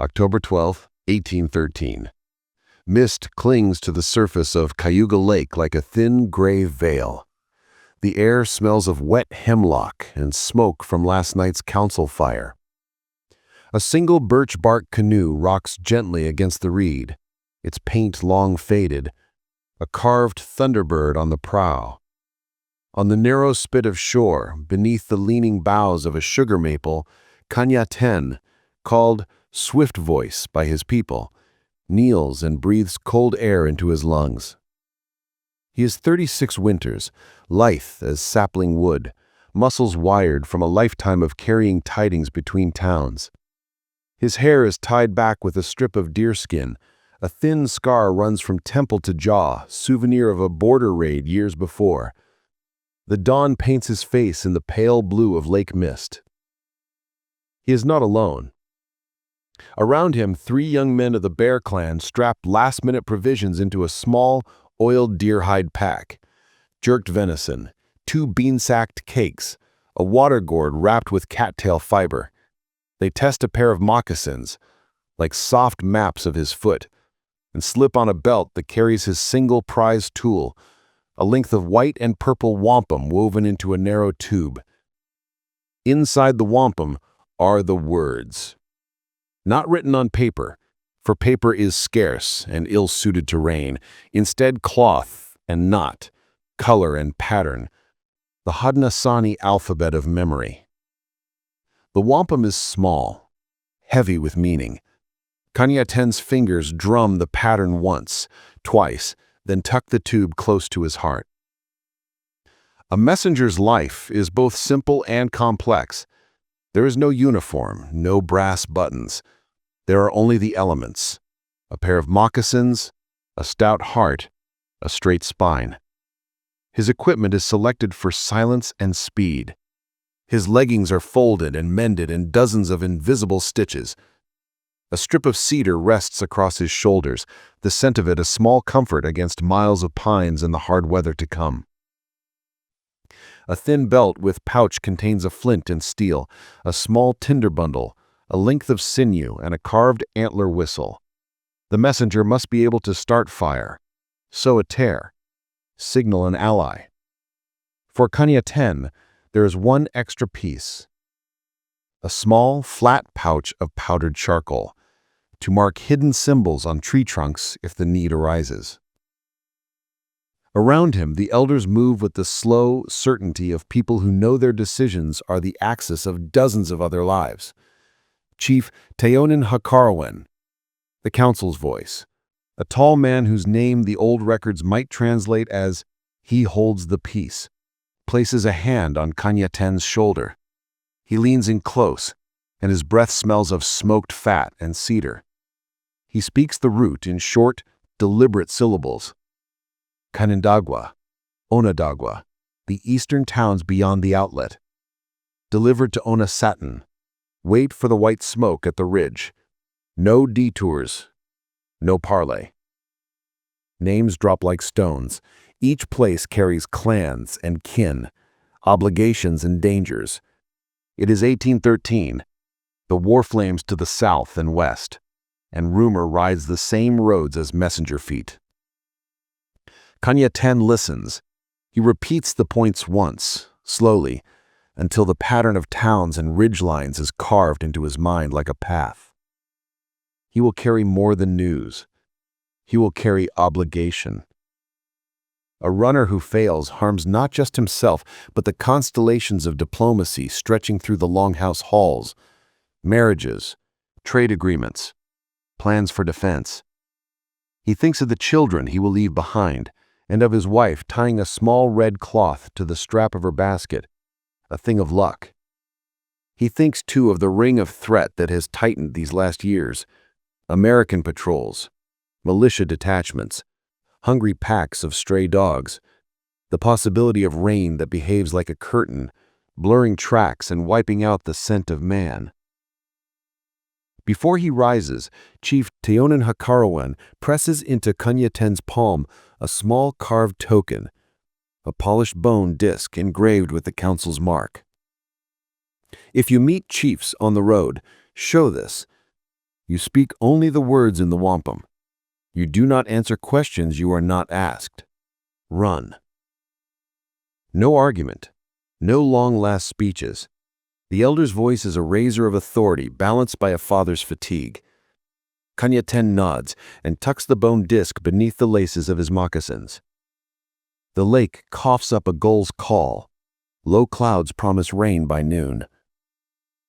October 12, 1813. Mist clings to the surface of Cayuga Lake like a thin gray veil. The air smells of wet hemlock and smoke from last night's council fire. A single birch bark canoe rocks gently against the reed, its paint long faded, a carved thunderbird on the prow. On the narrow spit of shore, beneath the leaning boughs of a sugar maple, Kaniá, called Swift Voice by his people, kneels and breathes cold air into his lungs. He is 36 winters, lithe as sapling wood, muscles wired from a lifetime of carrying tidings between towns. His hair is tied back with a strip of deerskin. A thin scar runs from temple to jaw, souvenir of a border raid years before. The dawn paints his face in the pale blue of lake mist. He is not alone. Around him, 3 young men of the Bear Clan strap last-minute provisions into a small, oiled deer-hide pack. Jerked venison, 2 beansacked cakes, a water gourd wrapped with cattail fiber. They test a pair of moccasins, like soft maps of his foot, and slip on a belt that carries his single prized tool, a length of white and purple wampum woven into a narrow tube. Inside the wampum are the words. Not written on paper, for paper is scarce and ill-suited to rain, instead cloth and knot, color and pattern, the Haudenosaunee alphabet of memory. The wampum is small, heavy with meaning. Kaniá's fingers drum the pattern once, twice, then tuck the tube close to his heart. A messenger's life is both simple and complex. There is no uniform, no brass buttons. There are only the elements: a pair of moccasins, a stout heart, a straight spine. His equipment is selected for silence and speed. His leggings are folded and mended in dozens of invisible stitches. A strip of cedar rests across his shoulders, the scent of it a small comfort against miles of pines in the hard weather to come. A thin belt with pouch contains a flint and steel, a small tinder bundle, a length of sinew, and a carved antler whistle. The messenger must be able to start fire, sow a tear, signal an ally. For Kaniá, there is one extra piece: a small, flat pouch of powdered charcoal, to mark hidden symbols on tree trunks if the need arises. Around him, the elders move with the slow certainty of people who know their decisions are the axis of dozens of other lives. Chief Haudenosaunee, the council's voice, a tall man whose name the old records might translate as "He holds the peace," places a hand on Kaniá's shoulder. He leans in close, and his breath smells of smoked fat and cedar. He speaks the root in short, deliberate syllables. Canandaigua, Onondaga, the eastern towns beyond the outlet. Delivered to Haudenosaunee. Wait for the white smoke at the ridge. No detours, no parley. Names drop like stones. Each place carries clans and kin, obligations and dangers. It is 1813. The war flames to the south and west, and rumor rides the same roads as messenger feet. Kaniá listens. He repeats the points once, slowly, until the pattern of towns and ridgelines is carved into his mind like a path. He will carry more than news. He will carry obligation. A runner who fails harms not just himself, but the constellations of diplomacy stretching through the longhouse halls, marriages, trade agreements, plans for defense. He thinks of the children he will leave behind, and of his wife tying a small red cloth to the strap of her basket, a thing of luck. He thinks, too, of the ring of threat that has tightened these last years: American patrols, militia detachments, hungry packs of stray dogs, the possibility of rain that behaves like a curtain, blurring tracks and wiping out the scent of man. Before he rises, Chief Haudenosaunee presses into Kaniá's palm a small carved token, a polished bone disc engraved with the council's mark. If you meet chiefs on the road, show this. You speak only the words in the wampum. You do not answer questions you are not asked. Run. No argument. No long-last speeches. The elder's voice is a razor of authority balanced by a father's fatigue. Kaniá nods and tucks the bone disc beneath the laces of his moccasins. The lake coughs up a gull's call. Low clouds promise rain by noon.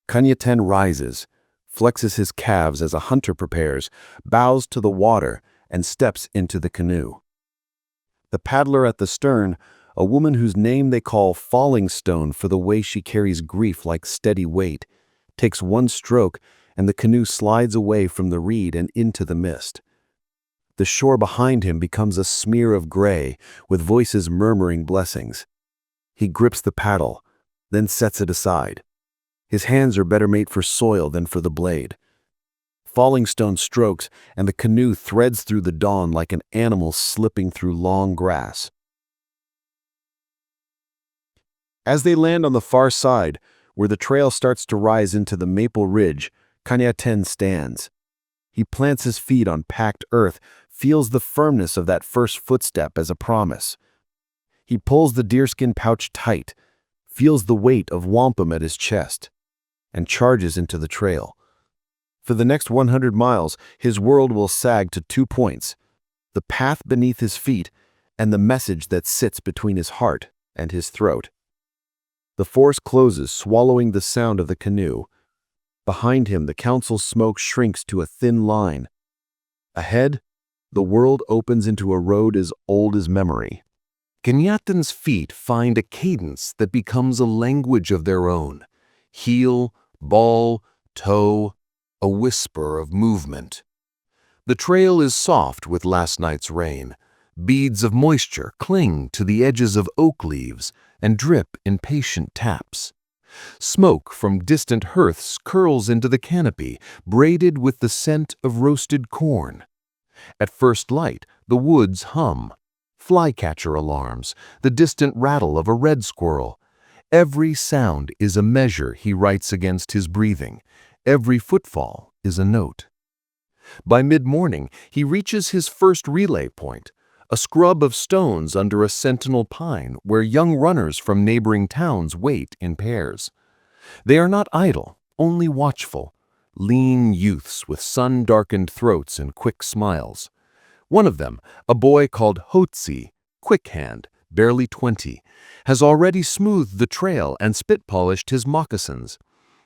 Kaniá rises, flexes his calves as a hunter prepares, bows to the water, and steps into the canoe. The paddler at the stern, a woman whose name they call Falling Stone for the way she carries grief like steady weight, takes one stroke and the canoe slides away from the reed and into the mist. The shore behind him becomes a smear of gray, with voices murmuring blessings. He grips the paddle, then sets it aside. His hands are better made for soil than for the blade. Falling Stone strokes, and the canoe threads through the dawn like an animal slipping through long grass. As they land on the far side, where the trail starts to rise into the maple ridge, Kaniá stands. He plants his feet on packed earth, feels the firmness of that first footstep as a promise. He pulls the deerskin pouch tight, feels the weight of wampum at his chest, and charges into the trail. For the next 100 miles, his world will sag to 2 points: the path beneath his feet and the message that sits between his heart and his throat. The forest closes, swallowing the sound of the canoe. Behind him, the council's smoke shrinks to a thin line. Ahead, the world opens into a road as old as memory. Kaniá's feet find a cadence that becomes a language of their own. Heel, ball, toe, a whisper of movement. The trail is soft with last night's rain. Beads of moisture cling to the edges of oak leaves and drip in patient taps. Smoke from distant hearths curls into the canopy, braided with the scent of roasted corn. At first light, the woods hum. Flycatcher alarms, the distant rattle of a red squirrel. Every sound is a measure he writes against his breathing. Every footfall is a note. By mid-morning, he reaches his first relay point, a scrub of stones under a sentinel pine where young runners from neighboring towns wait in pairs. They are not idle, only watchful, lean youths with sun-darkened throats and quick smiles. One of them, a boy called Haudenosaunee, quick hand, barely 20, has already smoothed the trail and spit-polished his moccasins.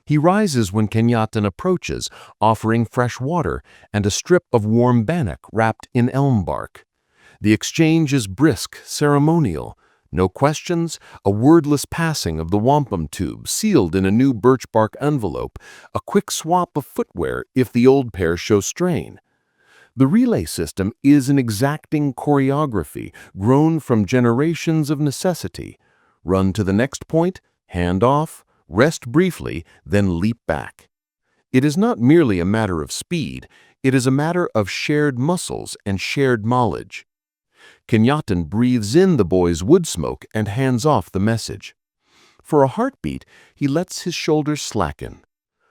He rises when Kaniá approaches, offering fresh water and a strip of warm bannock wrapped in elm bark. The exchange is brisk, ceremonial. No questions, a wordless passing of the wampum tube sealed in a new birch bark envelope, a quick swap of footwear if the old pair show strain. The relay system is an exacting choreography grown from generations of necessity. Run to the next point, hand off, rest briefly, then leap back. It is not merely a matter of speed, it is a matter of shared muscles and shared knowledge. Kaniá breathes in the boy's wood smoke and hands off the message. For a heartbeat, he lets his shoulders slacken.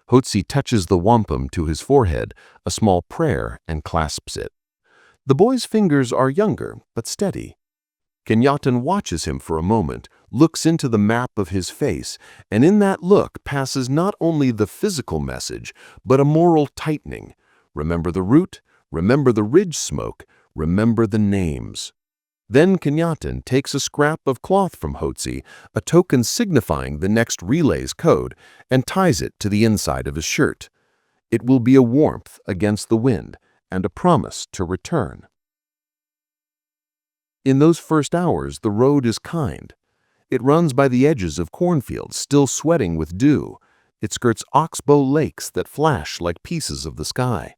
Haudenosaunee touches the wampum to his forehead, a small prayer, and clasps it. The boy's fingers are younger, but steady. Kaniá watches him for a moment, looks into the map of his face, and in that look passes not only the physical message, but a moral tightening. Remember the route, remember the ridge smoke, remember the names. Then Kaniá takes a scrap of cloth from Haudenosaunee, a token signifying the next relay's code, and ties it to the inside of his shirt. It will be a warmth against the wind and a promise to return. In those first hours, the road is kind. It runs by the edges of cornfields still sweating with dew. It skirts oxbow lakes that flash like pieces of the sky.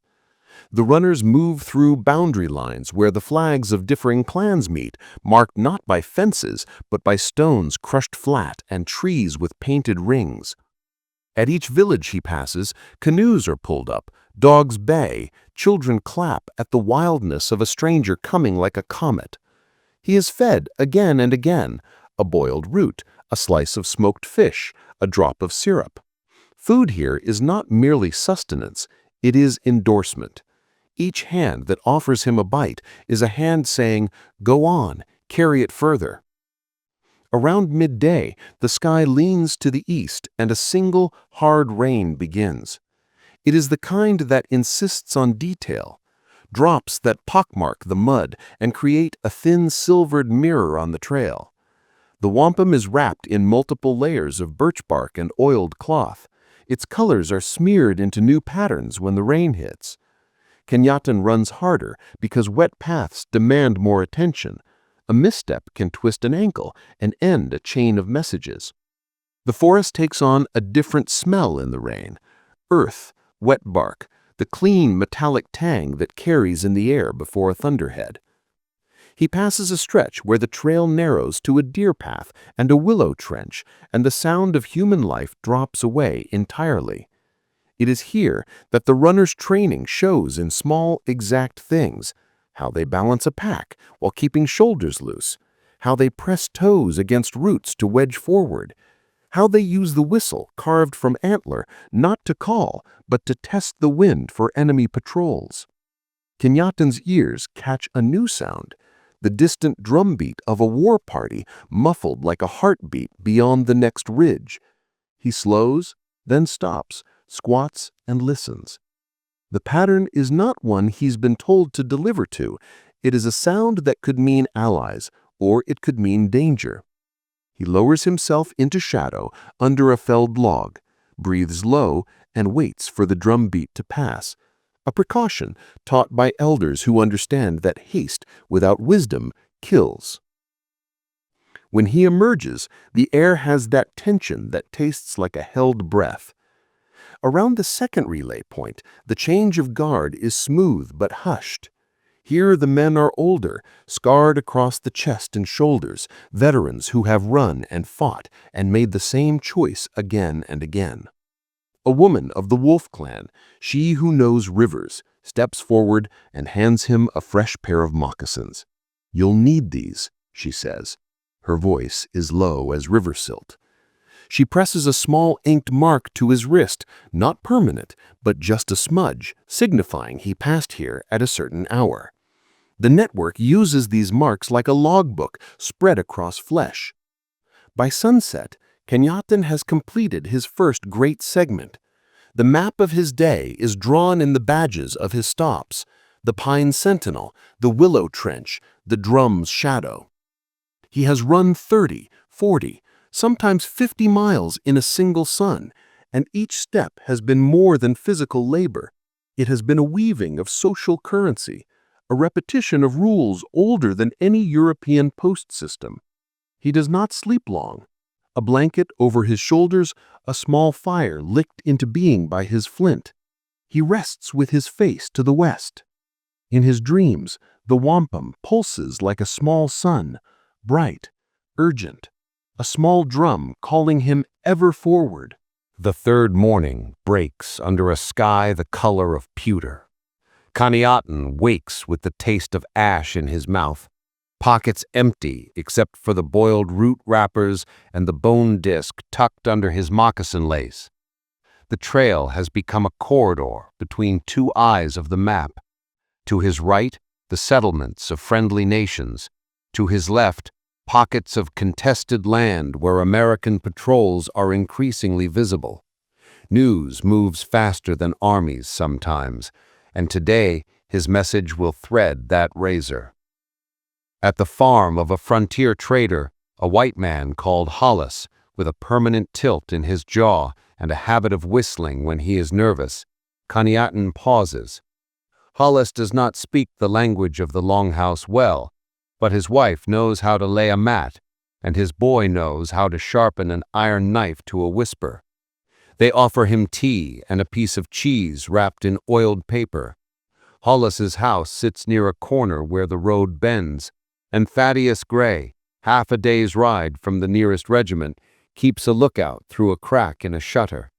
The runners move through boundary lines where the flags of differing clans meet, marked not by fences, but by stones crushed flat and trees with painted rings. At each village he passes, canoes are pulled up, dogs bay, children clap at the wildness of a stranger coming like a comet. He is fed again and again, a boiled root, a slice of smoked fish, a drop of syrup. Food here is not merely sustenance, It is endorsement. Each hand that offers him a bite is a hand saying, "Go on, carry it further." Around midday, the sky leans to the east and a single, hard rain begins. It is the kind that insists on detail, drops that pockmark the mud and create a thin silvered mirror on the trail. The wampum is wrapped in multiple layers of birch bark and oiled cloth. Its colors are smeared into new patterns when the rain hits. Kaniá runs harder because wet paths demand more attention. A misstep can twist an ankle and end a chain of messages. The forest takes on a different smell in the rain. Earth, wet bark, the clean metallic tang that carries in the air before a thunderhead. He passes a stretch where the trail narrows to a deer path and a willow trench, and the sound of human life drops away entirely. It is here that the runner's training shows in small, exact things: how they balance a pack while keeping shoulders loose, how they press toes against roots to wedge forward, how they use the whistle carved from antler not to call, but to test the wind for enemy patrols. Kaniá's ears catch a new sound, the distant drumbeat of a war party muffled like a heartbeat beyond the next ridge. He slows, then stops, squats, and listens. The pattern is not one he's been told to deliver to. It is a sound that could mean allies, or it could mean danger. He lowers himself into shadow under a felled log, breathes low, and waits for the drumbeat to pass, a precaution taught by elders who understand that haste without wisdom kills. When he emerges, the air has that tension that tastes like a held breath. Around the second relay point, the change of guard is smooth but hushed. Here the men are older, scarred across the chest and shoulders, veterans who have run and fought and made the same choice again and again. A woman of the wolf clan, she who knows rivers, steps forward and hands him a fresh pair of moccasins. "You'll need these," she says. Her voice is low as river silt. She presses a small inked mark to his wrist, not permanent, but just a smudge, signifying he passed here at a certain hour. The network uses these marks like a logbook spread across flesh. By sunset, Kaniá has completed his first great segment. The map of his day is drawn in the badges of his stops: the pine sentinel, the willow trench, the drum's shadow. He has run 30, 40, sometimes 50 miles in a single sun, and each step has been more than physical labor. It has been a weaving of social currency, a repetition of rules older than any European post system. He does not sleep long. A blanket over his shoulders, a small fire licked into being by his flint. He rests with his face to the west. In his dreams, the wampum pulses like a small sun, bright, urgent, a small drum calling him ever forward. The third morning breaks under a sky the color of pewter. Kaniá wakes with the taste of ash in his mouth, pockets empty except for the boiled root wrappers and the bone disc tucked under his moccasin lace. The trail has become a corridor between two eyes of the map. To his right, the settlements of friendly nations. To his left, pockets of contested land where American patrols are increasingly visible. News moves faster than armies sometimes, and today his message will thread that razor. At the farm of a frontier trader, a white man called Hollis, with a permanent tilt in his jaw and a habit of whistling when he is nervous, Kaniá pauses. Hollis does not speak the language of the longhouse well, but his wife knows how to lay a mat, and his boy knows how to sharpen an iron knife to a whisper. They offer him tea and a piece of cheese wrapped in oiled paper. Hollis's house sits near a corner where the road bends, and Thaddeus Gray, half a day's ride from the nearest regiment, keeps a lookout through a crack in a shutter.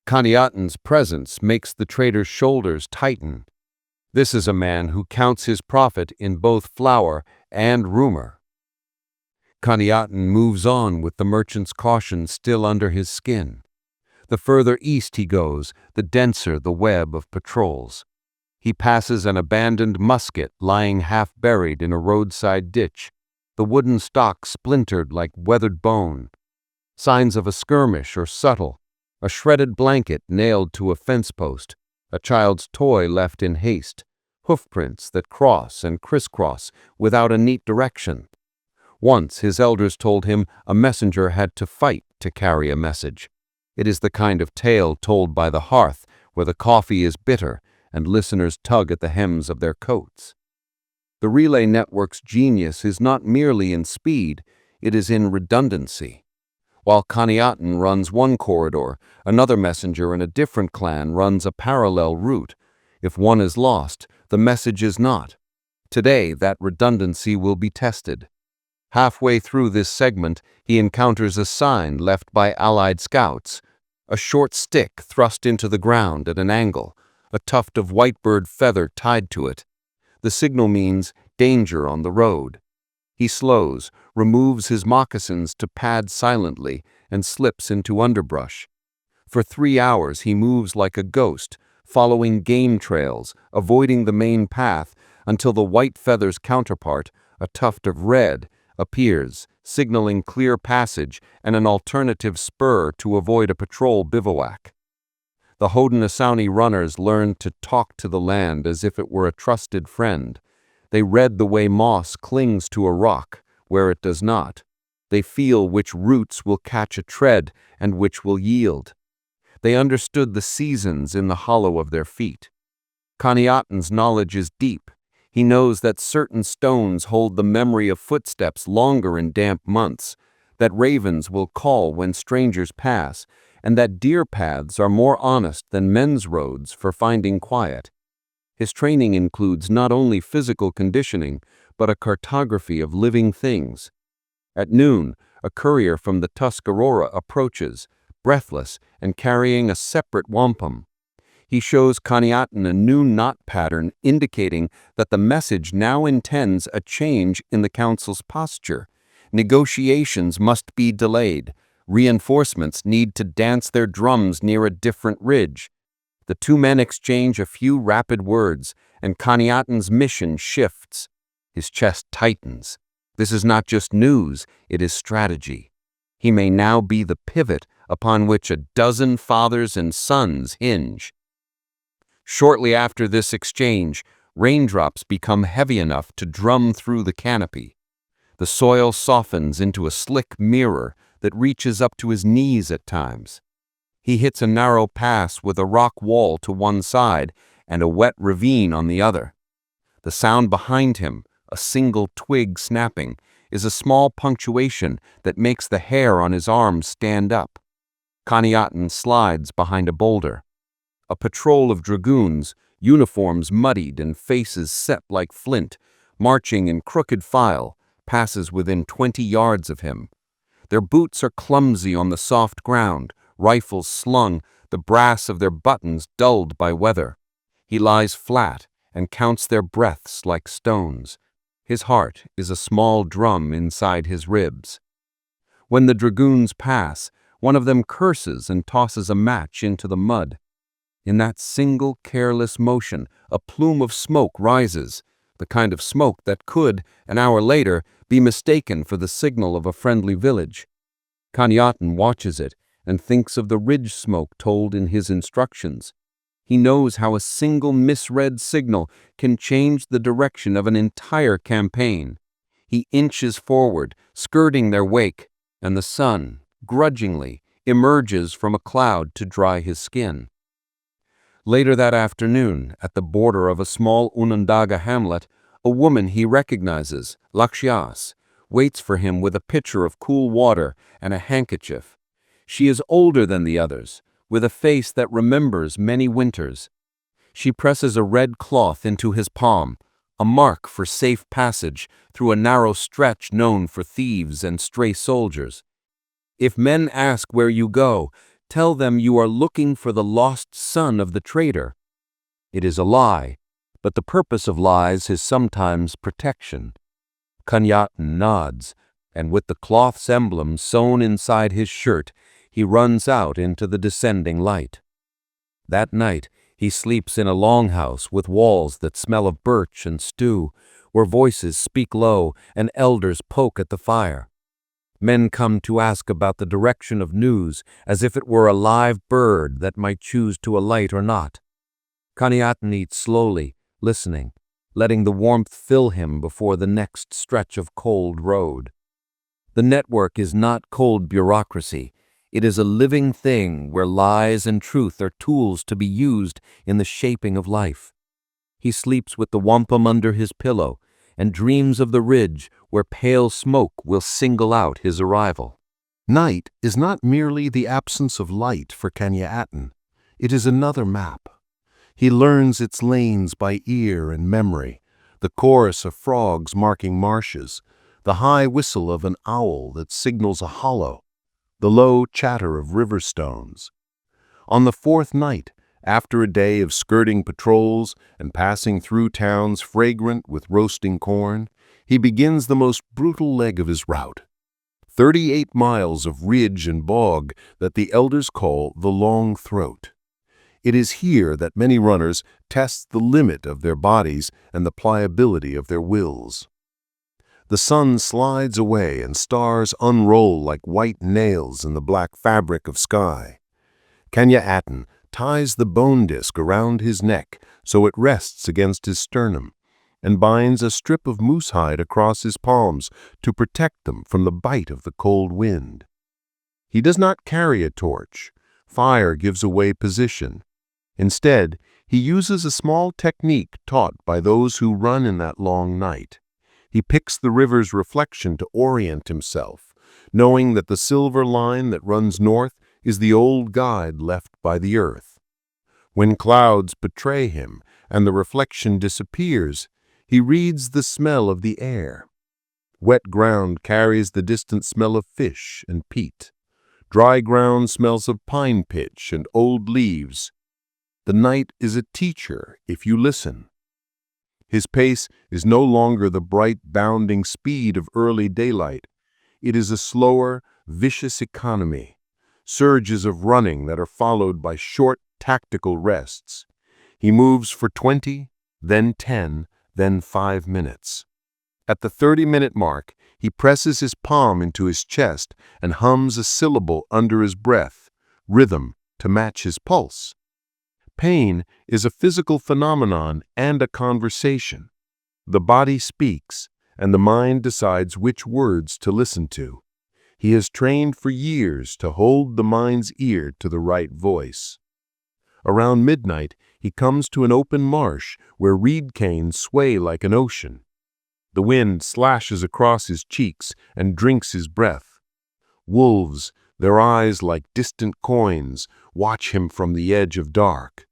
Kaniá's presence makes the trader's shoulders tighten. This is a man who counts his profit in both flour and rumor. Kaniá moves on with the merchant's caution still under his skin. The further east he goes, the denser the web of patrols. He passes an abandoned musket lying half buried in a roadside ditch, the wooden stock splintered like weathered bone. Signs of a skirmish or subtle, a shredded blanket nailed to a fence post, a child's toy left in haste, hoofprints that cross and crisscross without a neat direction. Once his elders told him a messenger had to fight to carry a message. It is the kind of tale told by the hearth where the coffee is bitter and listeners tug at the hems of their coats. The relay network's genius is not merely in speed, it is in redundancy. While Kaniá runs one corridor, another messenger in a different clan runs a parallel route. If one is lost, the message is not. Today, that redundancy will be tested. Halfway through this segment, he encounters a sign left by Allied scouts, a short stick thrust into the ground at an angle, a tuft of whitebird feather tied to it. The signal means danger on the road. He slows, removes his moccasins to pad silently, and slips into underbrush. For 3 hours he moves like a ghost, following game trails, avoiding the main path, until the white feather's counterpart, a tuft of red, appears, signaling clear passage and an alternative spur to avoid a patrol bivouac. The Haudenosaunee runners learned to talk to the land as if it were a trusted friend. They read the way moss clings to a rock where it does not. They feel which roots will catch a tread and which will yield. They understood the seasons in the hollow of their feet. Kaniá's knowledge is deep. He knows that certain stones hold the memory of footsteps longer in damp months, that ravens will call when strangers pass, and that deer paths are more honest than men's roads for finding quiet. His training includes not only physical conditioning, but a cartography of living things. At noon, a courier from the Tuscarora approaches, breathless and carrying a separate wampum. He shows Kaniá a new knot pattern indicating that the message now intends a change in the council's posture. Negotiations must be delayed. Reinforcements need to dance their drums near a different ridge. The two men exchange a few rapid words, and Kaniá's mission shifts. His chest tightens. This is not just news, it is strategy. He may now be the pivot upon which a dozen fathers and sons hinge. Shortly after this exchange, raindrops become heavy enough to drum through the canopy. The soil softens into a slick mirror that reaches up to his knees at times. He hits a narrow pass with a rock wall to one side and a wet ravine on the other. The sound behind him, a single twig snapping, is a small punctuation that makes the hair on his arms stand up. Kaniá slides behind a boulder. A patrol of dragoons, uniforms muddied and faces set like flint, marching in crooked file, passes within 20 yards of him. Their boots are clumsy on the soft ground, rifles slung, the brass of their buttons dulled by weather. He lies flat and counts their breaths like stones. His heart is a small drum inside his ribs. When the dragoons pass, one of them curses and tosses a match into the mud. In that single careless motion, a plume of smoke rises, the kind of smoke that could, an hour later, be mistaken for the signal of a friendly village. Kaniá watches it and thinks of the ridge smoke told in his instructions. He knows how a single misread signal can change the direction of an entire campaign. He inches forward, skirting their wake, and the sun, grudgingly, emerges from a cloud to dry his skin. Later that afternoon, at the border of a small Onondaga hamlet, a woman he recognizes, Lakshias, waits for him with a pitcher of cool water and a handkerchief. She is older than the others, with a face that remembers many winters. She presses a red cloth into his palm, a mark for safe passage through a narrow stretch known for thieves and stray soldiers. If men ask where you go, tell them you are looking for the lost son of the traitor. It is a lie, but the purpose of lies is sometimes protection. Kaniá nods, and with the cloth's emblem sewn inside his shirt, He runs out into the descending light. That night, he sleeps in a longhouse with walls that smell of birch and stew, where voices speak low and elders poke at the fire. Men come to ask about the direction of news as if it were a live bird that might choose to alight or not. Kaniá eats slowly, listening, letting the warmth fill him before the next stretch of cold road. The network is not cold bureaucracy. It is a living thing where lies and truth are tools to be used in the shaping of life. He sleeps with the wampum under his pillow and dreams of the ridge where pale smoke will single out his arrival. Night is not merely the absence of light for Kaniá. It is another map. He learns its lanes by ear and memory, the chorus of frogs marking marshes, the high whistle of an owl that signals a hollow, the low chatter of river stones. On the fourth night, after a day of skirting patrols and passing through towns fragrant with roasting corn, he begins the most brutal leg of his route. 38 miles of ridge and bog that the elders call the Long Throat. It is here that many runners test the limit of their bodies and the pliability of their wills. The sun slides away and stars unroll like white nails in the black fabric of sky. Kaniá ties the bone disc around his neck so it rests against his sternum, and binds a strip of moose hide across his palms to protect them from the bite of the cold wind. He does not carry a torch. Fire gives away position. Instead, he uses a small technique taught by those who run in that long night. He picks the river's reflection to orient himself, knowing that the silver line that runs north is the old guide left by the earth. When clouds betray him and the reflection disappears, he reads the smell of the air. Wet ground carries the distant smell of fish and peat. Dry ground smells of pine pitch and old leaves. The night is a teacher if you listen. His pace is no longer the bright, bounding speed of early daylight. It is a slower, vicious economy, surges of running that are followed by short, tactical rests. He moves for 20, then 10, then 5 minutes. At the 30-minute mark, he presses his palm into his chest and hums a syllable under his breath, rhythm to match his pulse. Pain is a physical phenomenon and a conversation. The body speaks, and the mind decides which words to listen to. He has trained for years to hold the mind's ear to the right voice. Around midnight, he comes to an open marsh where reed canes sway like an ocean. The wind slashes across his cheeks and drinks his breath. Wolves, their eyes like distant coins, watch him from the edge of dark.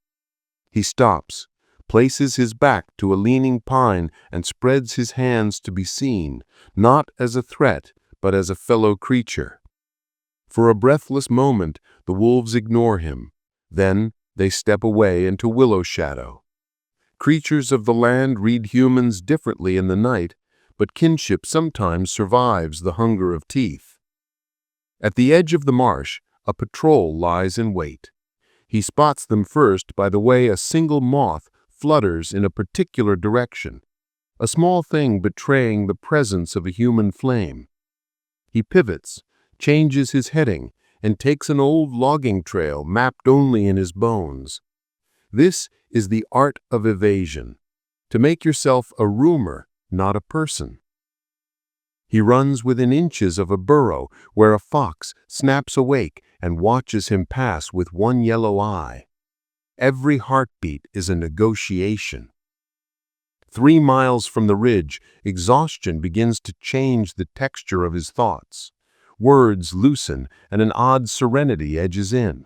He stops, places his back to a leaning pine, and spreads his hands to be seen, not as a threat, but as a fellow creature. For a breathless moment, the wolves ignore him. Then they step away into willow shadow. Creatures of the land read humans differently in the night, but kinship sometimes survives the hunger of teeth. At the edge of the marsh, a patrol lies in wait. He spots them first by the way a single moth flutters in a particular direction, a small thing betraying the presence of a human flame. He pivots, changes his heading, and takes an old logging trail mapped only in his bones. This is the art of evasion, to make yourself a rumor, not a person. He runs within inches of a burrow where a fox snaps awake and watches him pass with one yellow eye. Every heartbeat is a negotiation. 3 miles from the ridge, exhaustion begins to change the texture of his thoughts. Words loosen and an odd serenity edges in.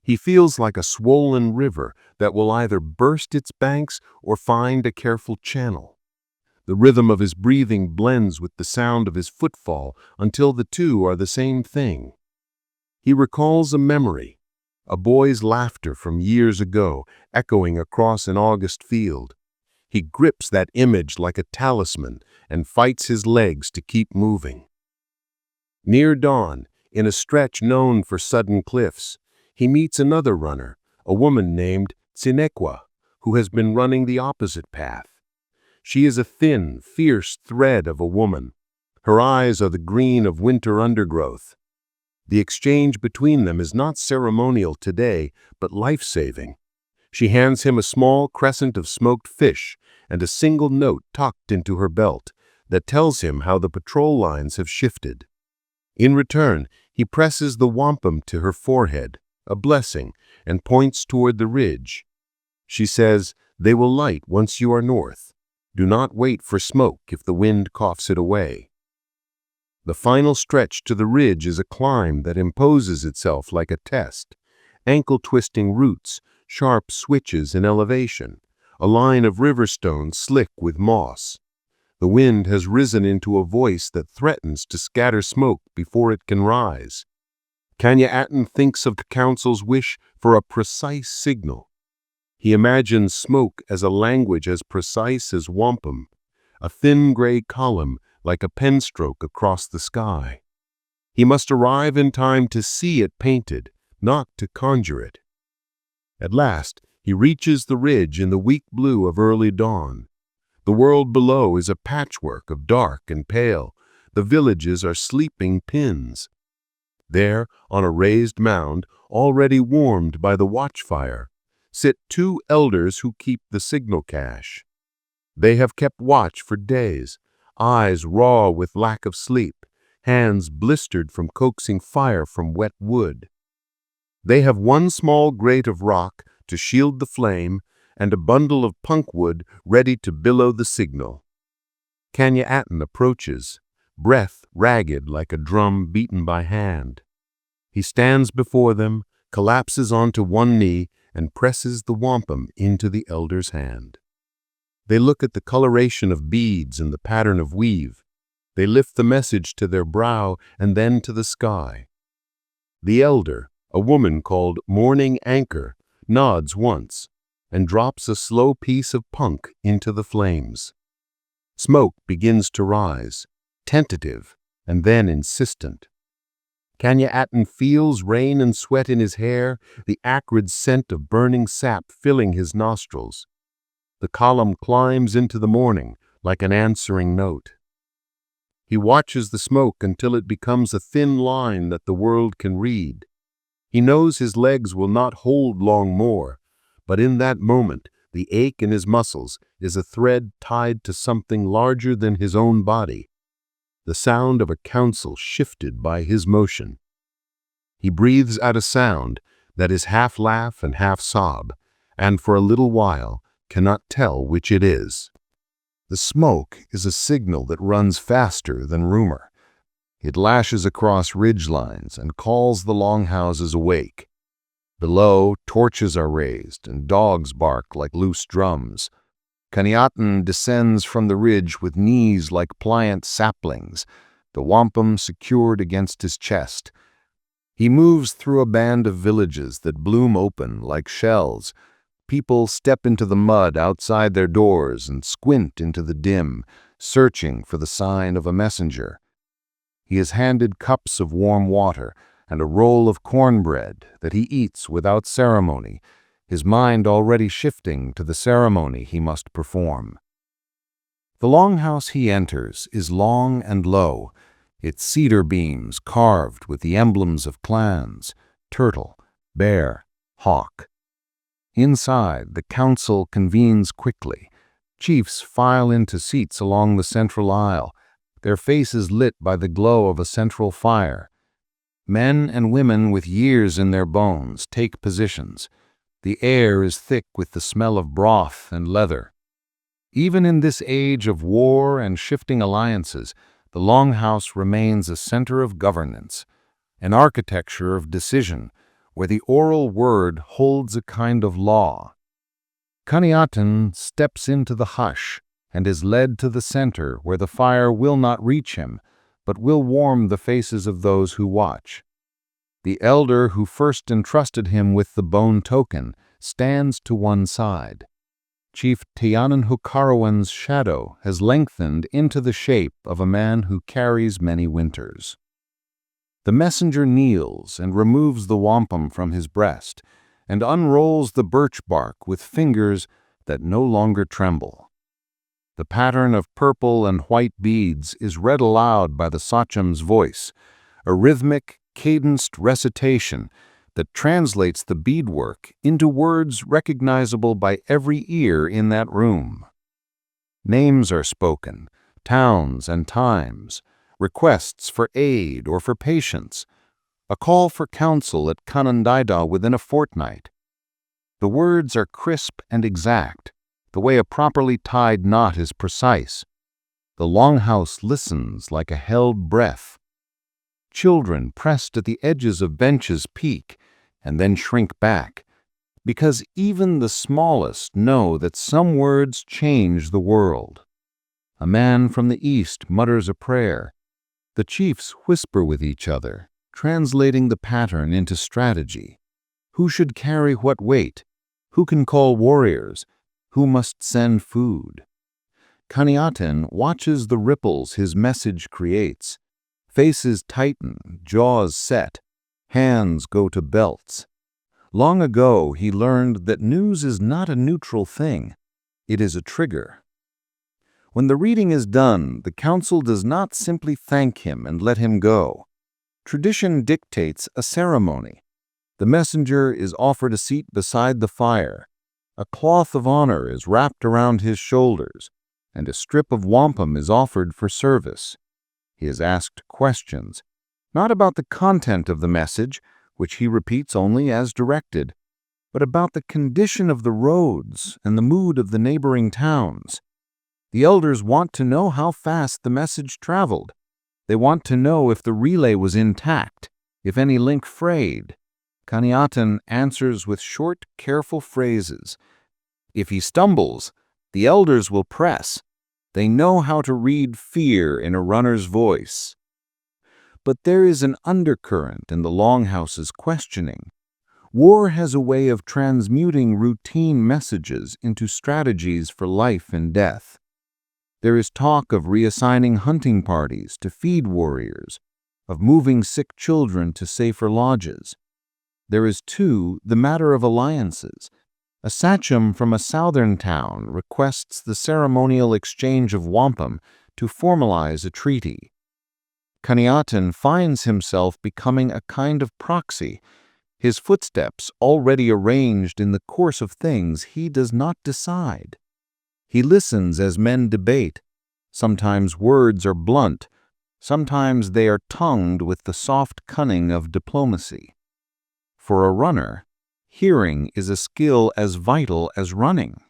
He feels like a swollen river that will either burst its banks or find a careful channel. The rhythm of his breathing blends with the sound of his footfall until the two are the same thing. He recalls a memory, a boy's laughter from years ago echoing across an August field. He grips that image like a talisman and fights his legs to keep moving. Near dawn, In a stretch known for sudden cliffs, he meets another runner, a woman named Tsinequa, who has been running the opposite path. She is a thin, fierce thread of a woman. Her eyes are the green of winter undergrowth. The exchange between them is not ceremonial today, but life-saving. She hands him a small crescent of smoked fish and a single note tucked into her belt that tells him how the patrol lines have shifted. In return, he presses the wampum to her forehead, a blessing, and points toward the ridge. She says, "They will light once you are north. Do not wait for smoke if the wind coughs it away." The final stretch to the ridge is a climb that imposes itself like a test. Ankle-twisting roots, sharp switches in elevation, a line of river stones slick with moss. The wind has risen into a voice that threatens to scatter smoke before it can rise. Kaniá thinks of the council's wish for a precise signal. He imagines smoke as a language as precise as wampum, a thin gray column like a penstroke across the sky. He must arrive in time to see it painted, not to conjure it. At last, he reaches the ridge in the weak blue of early dawn. The world below is a patchwork of dark and pale. The villages are sleeping pins. There, on a raised mound, already warmed by the watchfire, sit two elders who keep the signal cache. They have kept watch for days, eyes raw with lack of sleep, hands blistered from coaxing fire from wet wood. They have one small grate of rock to shield the flame and a bundle of punkwood ready to billow the signal. Kaniá approaches, breath ragged like a drum beaten by hand. He stands before them, collapses onto one knee, and presses the wampum into the elder's hand. They look at the coloration of beads and the pattern of weave. They lift the message to their brow and then to the sky. The elder, a woman called Morning Anchor, nods once and drops a slow piece of punk into the flames. Smoke begins to rise, tentative and then insistent. Kaniá feels rain and sweat in his hair, the acrid scent of burning sap filling his nostrils. The column climbs into the morning like an answering note. He watches the smoke until it becomes a thin line that the world can read. He knows his legs will not hold long more, but in that moment, the ache in his muscles is a thread tied to something larger than his own body. The sound of a council shifted by his motion. He breathes out a sound that is half laugh and half sob, and for a little while cannot tell which it is. The smoke is a signal that runs faster than rumor. It lashes across ridge lines and calls the longhouses awake. Below, torches are raised and dogs bark like loose drums. Kaniá descends from the ridge with knees like pliant saplings, the wampum secured against his chest. He moves through a band of villages that bloom open like shells. People step into the mud outside their doors and squint into the dim, searching for the sign of a messenger. He is handed cups of warm water and a roll of cornbread that he eats without ceremony, his mind already shifting to the ceremony he must perform. The longhouse he enters is long and low, its cedar beams carved with the emblems of clans: turtle, bear, hawk. Inside, the council convenes quickly. Chiefs file into seats along the central aisle, their faces lit by the glow of a central fire. Men and women with years in their bones take positions. The air is thick with the smell of broth and leather. Even in this age of war and shifting alliances, the longhouse remains a center of governance, an architecture of decision, where the oral word holds a kind of law. Kaniá steps into the hush and is led to the center where the fire will not reach him, but will warm the faces of those who watch. The elder who first entrusted him with the bone token stands to one side. Chief Tiananhukarowan's shadow has lengthened into the shape of a man who carries many winters. The messenger kneels and removes the wampum from his breast and unrolls the birch bark with fingers that no longer tremble. The pattern of purple and white beads is read aloud by the sachem's voice, a rhythmic, cadenced recitation that translates the beadwork into words recognizable by every ear in that room. Names are spoken, towns and times, requests for aid or for patience, a call for counsel at Kaniá within a fortnight. The words are crisp and exact, the way a properly tied knot is precise. The longhouse listens like a held breath. Children pressed at the edges of benches peek and then shrink back, because even the smallest know that some words change the world. A man from the east mutters a prayer. The chiefs whisper with each other, translating the pattern into strategy. Who should carry what weight? Who can call warriors? Who must send food? Kaniá watches the ripples his message creates. Faces tighten, jaws set, hands go to belts. Long ago he learned that news is not a neutral thing. It is a trigger. When the reading is done, the council does not simply thank him and let him go. Tradition dictates a ceremony. The messenger is offered a seat beside the fire. A cloth of honor is wrapped around his shoulders, and a strip of wampum is offered for service. He is asked questions, not about the content of the message, which he repeats only as directed, but about the condition of the roads and the mood of the neighboring towns. The elders want to know how fast the message traveled. They want to know if the relay was intact, if any link frayed. Kaniá answers with short, careful phrases. If he stumbles, the elders will press. They know how to read fear in a runner's voice. But there is an undercurrent in the Longhouse's questioning. War has a way of transmuting routine messages into strategies for life and death. There is talk of reassigning hunting parties to feed warriors, of moving sick children to safer lodges. There is, too, the matter of alliances. A sachem from a southern town requests the ceremonial exchange of wampum to formalize a treaty. Kaniá finds himself becoming a kind of proxy, his footsteps already arranged in the course of things he does not decide. He listens as men debate. Sometimes words are blunt, sometimes they are tongued with the soft cunning of diplomacy. For a runner, hearing is a skill as vital as running.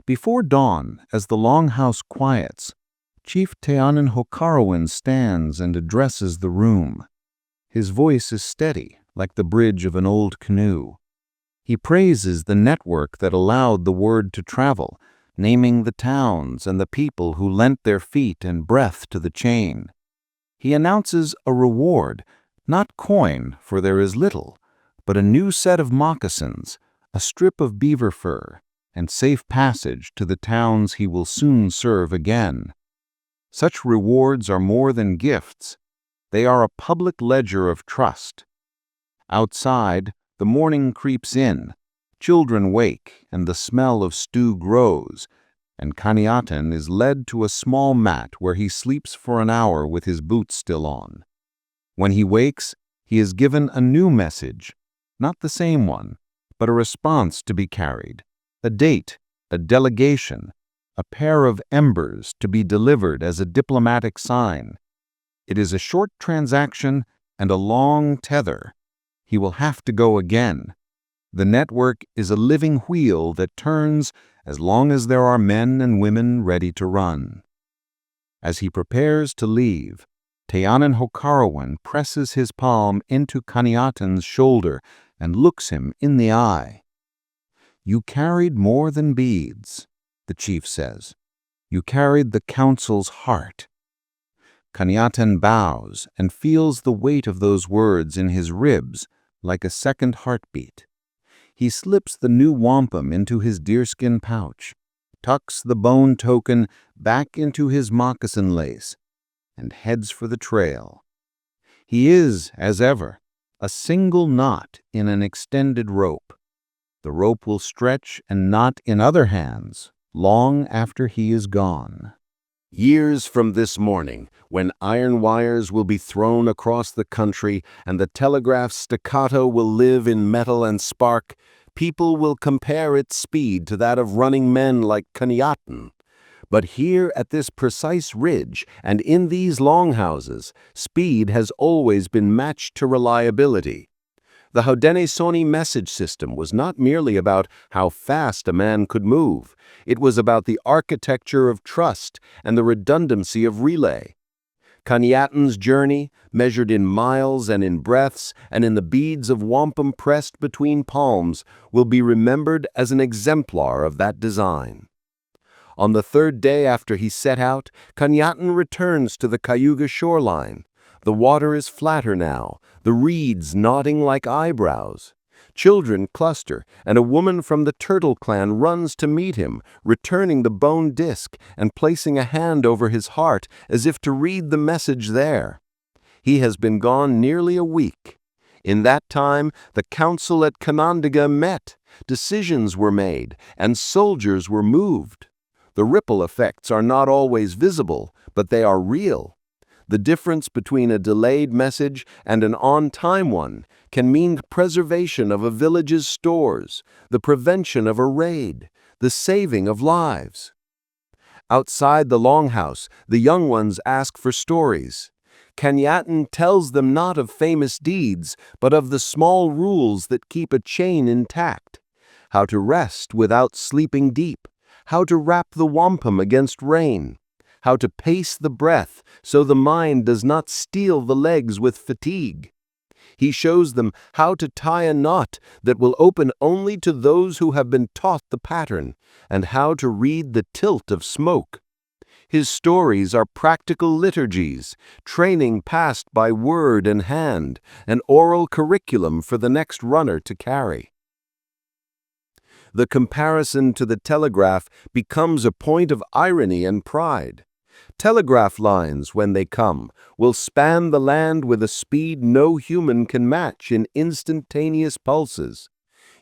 Before dawn, as the longhouse quiets, Chief Haudenosaunee stands and addresses the room. His voice is steady, like the bridge of an old canoe. He praises the network that allowed the word to travel, naming the towns and the people who lent their feet and breath to the chain. He announces a reward, not coin, for there is little, but a new set of moccasins, a strip of beaver fur, and safe passage to the towns he will soon serve again. Such rewards are more than gifts. They are a public ledger of trust. Outside, the morning creeps in, children wake, and the smell of stew grows, and Kaniá is led to a small mat where he sleeps for an hour with his boots still on. When he wakes, he is given a new message, not the same one, but a response to be carried, a date, a delegation, a pair of embers to be delivered as a diplomatic sign. It is a short transaction and a long tether. He will have to go again. The network is a living wheel that turns as long as there are men and women ready to run. As he prepares to leave, Haudenosaunee presses his palm into Kaniá's shoulder and looks him in the eye. "You carried more than beads," the chief says. "You carried the council's heart." Kaniá bows and feels the weight of those words in his ribs like a second heartbeat. He slips the new wampum into his deerskin pouch, tucks the bone token back into his moccasin lace, and heads for the trail. He is, as ever, a single knot in an extended rope. The rope will stretch and knot in other hands long after he is gone. Years from this morning, when iron wires will be thrown across the country and the telegraph's staccato will live in metal and spark, people will compare its speed to that of running men like Kaniá. But here at this precise ridge and in these longhouses, speed has always been matched to reliability. The Haudenosaunee message system was not merely about how fast a man could move. It was about the architecture of trust and the redundancy of relay. Kaniá's journey, measured in miles and in breaths and in the beads of wampum pressed between palms, will be remembered as an exemplar of that design. On the third day after he set out, Kaniá returns to the Cayuga shoreline. The water is flatter now, the reeds nodding like eyebrows. Children cluster, and a woman from the turtle clan runs to meet him, returning the bone disc and placing a hand over his heart as if to read the message there. He has been gone nearly a week. In that time, the council at Canandaigua met, decisions were made, and soldiers were moved. The ripple effects are not always visible, but they are real. The difference between a delayed message and an on-time one can mean preservation of a village's stores, the prevention of a raid, the saving of lives. Outside the longhouse, the young ones ask for stories. Kaniá tells them not of famous deeds, but of the small rules that keep a chain intact. How to rest without sleeping deep, how to wrap the wampum against rain, how to pace the breath so the mind does not steel the legs with fatigue. He shows them how to tie a knot that will open only to those who have been taught the pattern, and how to read the tilt of smoke. His stories are practical liturgies, training passed by word and hand, an oral curriculum for the next runner to carry. The comparison to the telegraph becomes a point of irony and pride. Telegraph lines, when they come, will span the land with a speed no human can match in instantaneous pulses.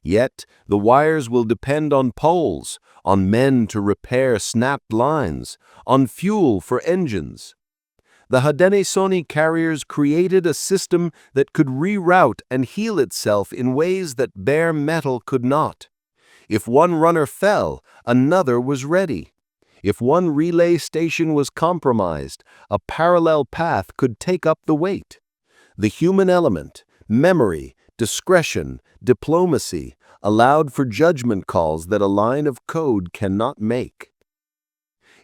Yet the wires will depend on poles, on men to repair snapped lines, on fuel for engines. The Haudenosaunee carriers created a system that could reroute and heal itself in ways that bare metal could not. If one runner fell, another was ready. If one relay station was compromised, a parallel path could take up the weight. The human element, memory, discretion, diplomacy, allowed for judgment calls that a line of code cannot make.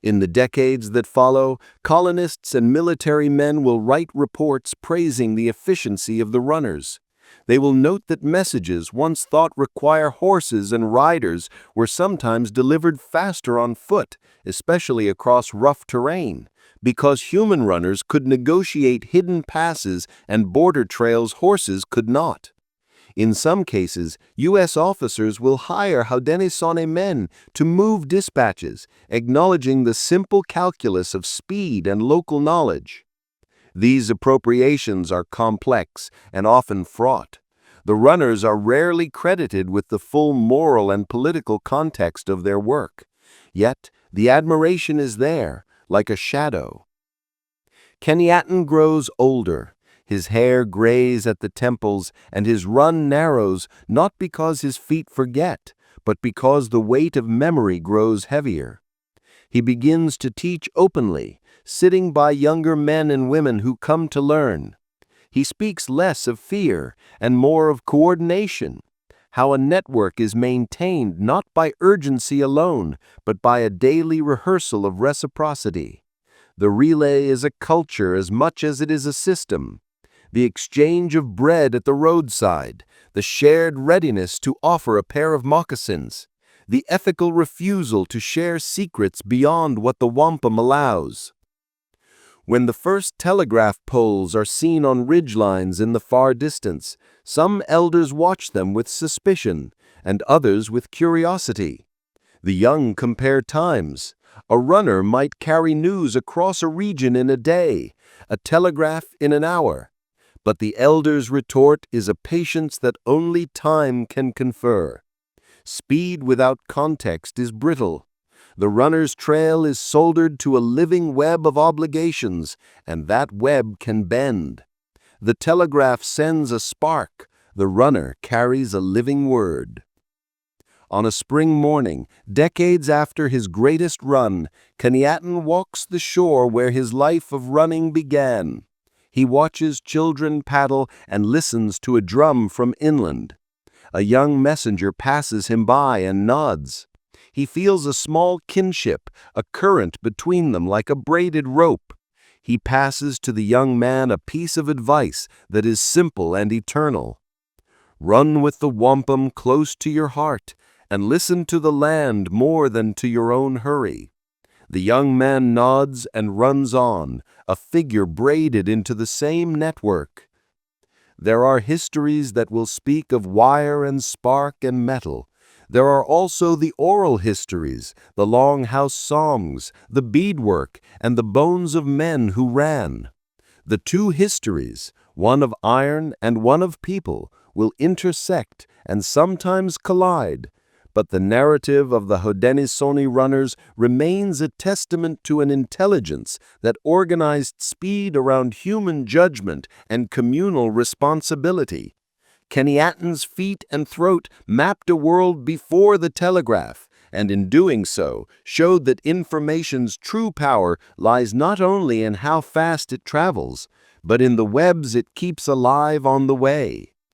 In the decades that follow, colonists and military men will write reports praising the efficiency of the runners. They will note that messages once thought require horses and riders were sometimes delivered faster on foot, especially across rough terrain, because human runners could negotiate hidden passes and border trails horses could not. In some cases, U.S. officers will hire Haudenosaunee men to move dispatches, acknowledging the simple calculus of speed and local knowledge. These appropriations are complex and often fraught. The runners are rarely credited with the full moral and political context of their work. Yet, the admiration is there, like a shadow. Kaniá grows older. His hair grays at the temples, and his run narrows not because his feet forget, but because the weight of memory grows heavier. He begins to teach openly, sitting by younger men and women who come to learn. He speaks less of fear and more of coordination, how a network is maintained not by urgency alone, but by a daily rehearsal of reciprocity. The relay is a culture as much as it is a system. The exchange of bread at the roadside, the shared readiness to offer a pair of moccasins, the ethical refusal to share secrets beyond what the wampum allows. When the first telegraph poles are seen on ridgelines in the far distance, some elders watch them with suspicion, and others with curiosity. The young compare times. A runner might carry news across a region in a day, a telegraph in an hour. But the elder's retort is a patience that only time can confer. Speed without context is brittle. The runner's trail is soldered to a living web of obligations, and that web can bend. The telegraph sends a spark. The runner carries a living word. On a spring morning, decades after his greatest run, Kaniá walks the shore where his life of running began. He watches children paddle and listens to a drum from inland. A young messenger passes him by and nods. He feels a small kinship, a current between them like a braided rope. He passes to the young man a piece of advice that is simple and eternal. Run with the wampum close to your heart, and listen to the land more than to your own hurry. The young man nods and runs on, a figure braided into the same network. There are histories that will speak of wire and spark and metal. There are also the oral histories, the longhouse songs, the beadwork, and the bones of men who ran. The two histories, one of iron and one of people, will intersect and sometimes collide, but the narrative of the Haudenosaunee runners remains a testament to an intelligence that organized speed around human judgment and communal responsibility. Kaniá's feet and throat mapped a world before the telegraph, and in doing so, showed that information's true power lies not only in how fast it travels, but in the webs it keeps alive on the way.